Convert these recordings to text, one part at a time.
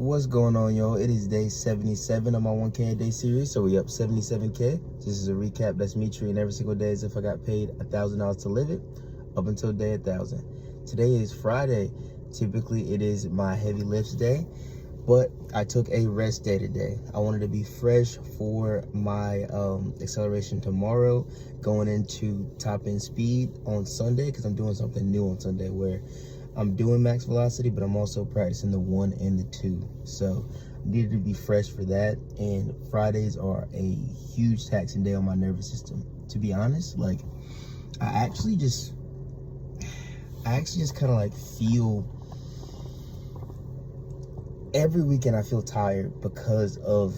What's going on, y'all? It is day 77 of my 1K a day series, so we up 77K. This is a recap. That's me treating every single day as if I got paid $1,000 to live it, up until day 1,000. Today is Friday. Typically, it is my heavy lifts day, but I took a rest day today. I wanted to be fresh for my acceleration tomorrow, going into top end speed on Sunday, because I'm doing something new on Sunday where I'm doing max velocity, but I'm also practicing the 1 and the 2. So I needed to be fresh for that. And Fridays are a huge taxing day on my nervous system. To be honest, like I actually just kind of like feel every weekend I feel tired because of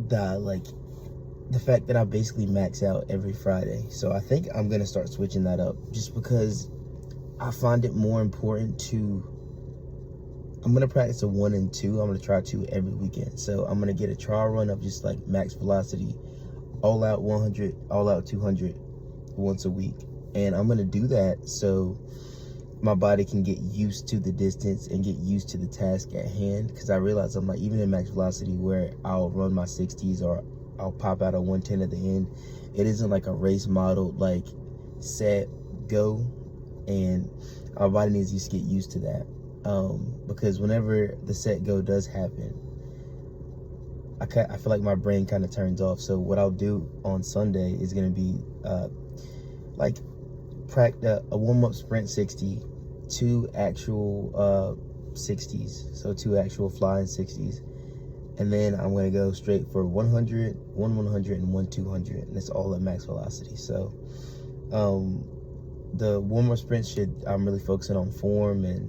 the fact that I basically max out every Friday. So I think I'm gonna start switching that up, just because I find it more important I'm gonna practice a 1 and 2. I'm gonna try 2 every weekend. So I'm gonna get a trial run of just like max velocity, all out 100, all out 200 once a week. And I'm gonna do that so my body can get used to the distance and get used to the task at hand. Because I realize I'm like, even in max velocity where I'll run my 60s or I'll pop out a 110 at the end, it isn't like a race model, like set, go. And our body needs to get used to that, because whenever the set go does happen, I feel like my brain kind of turns off. So what I'll do on Sunday is going to be like practice a warm-up sprint 60, 2 actual 60s, so 2 actual flying 60s, and then I'm going to go straight for 100, 100, and 200, and it's all at max velocity. So the warm-up sprint I'm really focusing on form and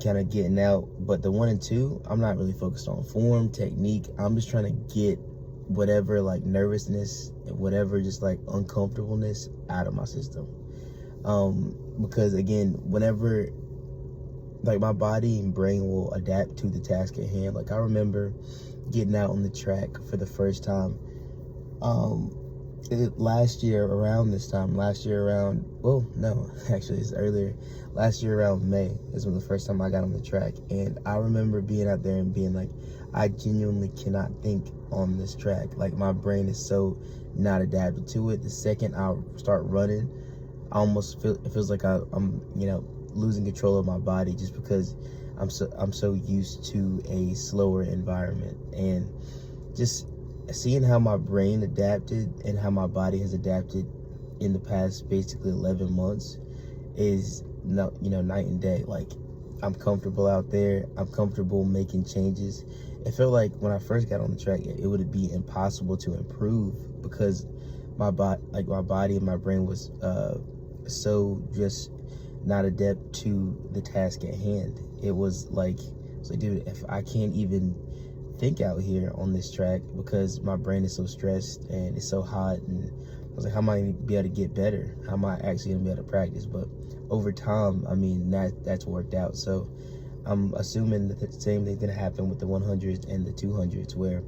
kind of getting out. But the 1 and 2, I'm not really focused on form, technique. I'm just trying to get whatever like nervousness and whatever just like uncomfortableness out of my system. Because again, whenever like my body and brain will adapt to the task at hand. Like I remember getting out on the track for the first time. Last year around this time, last year around May is when the first time I got on the track. And I remember being out there and being like, I genuinely cannot think on this track. Like my brain is so not adapted to it. The second I start running, I almost it feels like I'm losing control of my body, just because I'm so used to a slower environment. And just seeing how my brain adapted and how my body has adapted in the past basically 11 months is night and day. Like I'm comfortable out there. I'm comfortable making changes. It felt like when I first got on the track, it would be impossible to improve, because my body and my brain was so just not adept to the task at hand. It was like, dude, if I can't even think out here on this track because my brain is so stressed and it's so hot, and I was like, how am I gonna be able to get better? How am I actually gonna be able to practice? But over time, I mean, that's worked out. So I'm assuming that the same thing's gonna happen with the 100s and the 200s, where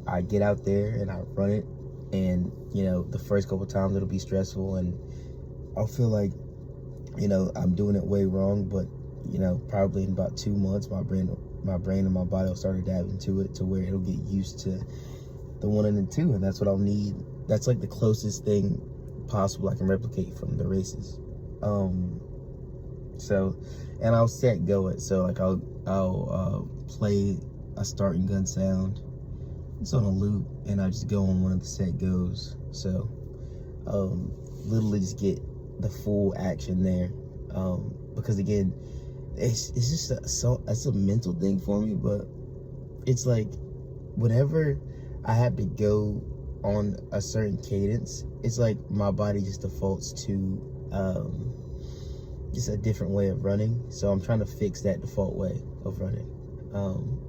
I get out there and I run it, and the first couple times it'll be stressful and I'll feel like I'm doing it way wrong. But probably in about 2 months, my brain and my body will start adapting to it, to where it'll get used to the 1 and the 2, and that's what I'll need. That's like the closest thing possible I can replicate from the races. And I'll set go it. So like I'll play a start and gun sound. It's on a loop, and I just go on one of the set goes. So literally just get the full action there. Because again, it's just it's a mental thing for me. But it's like whenever I have to go on a certain cadence, it's like my body just defaults to just a different way of running. So I'm trying to fix that default way of running,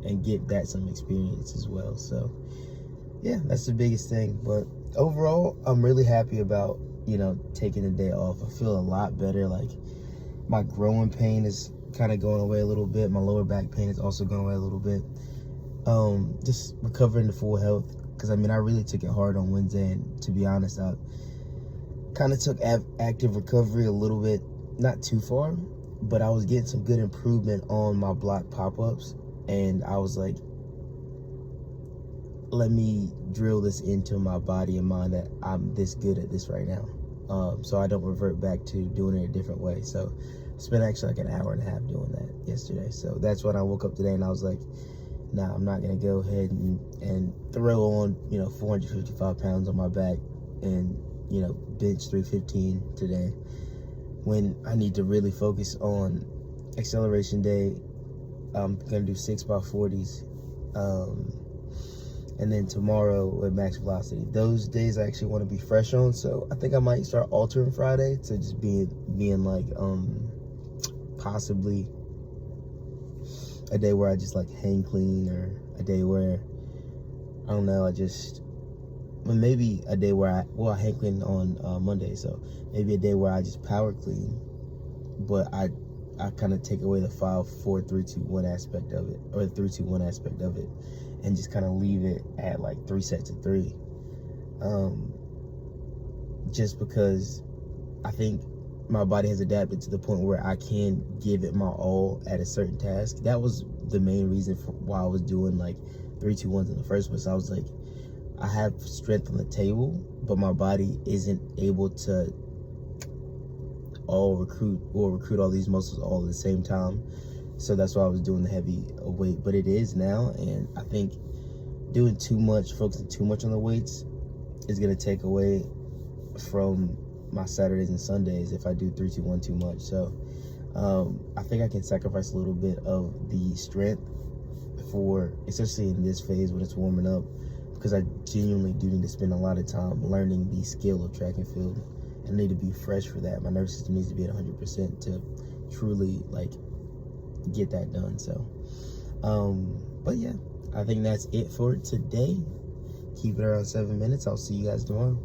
and get that some experience as well. So yeah, that's the biggest thing. But overall, I'm really happy about taking the day off. I feel a lot better. Like my growing pain is kind of going away a little bit. My lower back pain is also going away a little bit. Just recovering to full health, because I really took it hard on Wednesday, and to be honest, I kind of took active recovery a little bit, not too far, but I was getting some good improvement on my block pop-ups. And I was like, let me drill this into my body and mind that I'm this good at this right now, so I don't revert back to doing it a different way. So I spent actually like an hour and a half doing that yesterday. So that's when I woke up today and I was like, nah, I'm not gonna go ahead and throw on 455 pounds on my back and bench 315 today, when I need to really focus on acceleration day. I'm gonna do 6x40s, and then tomorrow with max velocity. Those days I actually want to be fresh on, so I think I might start altering Friday to just being like possibly a day where I just like hang clean, or a day where I don't know, maybe a day where I hang clean on Monday, so maybe a day where I just power clean, but I kind of take away the 5-4-3-2-1 aspect of it, or the 3-2-1 aspect of it, and just kind of leave it at like 3 sets of 3. Just because I think my body has adapted to the point where I can give it my all at a certain task. That was the main reason for why I was doing like 3-2-1s in the first place. I was like, I have strength on the table, but my body isn't able to recruit all these muscles all at the same time. So that's why I was doing the heavy weight, but it is now. And I think doing too much, focusing too much on the weights, is going to take away from my Saturdays and Sundays if I do 3-2-1 too much. So I think I can sacrifice a little bit of the strength for, especially in this phase when it's warming up, because I genuinely do need to spend a lot of time learning the skill of track and field. I need to be fresh for that. My nervous system needs to be at 100% to truly like get that done. So but yeah, I think that's it for today. Keep it around 7 minutes. I'll see you guys tomorrow.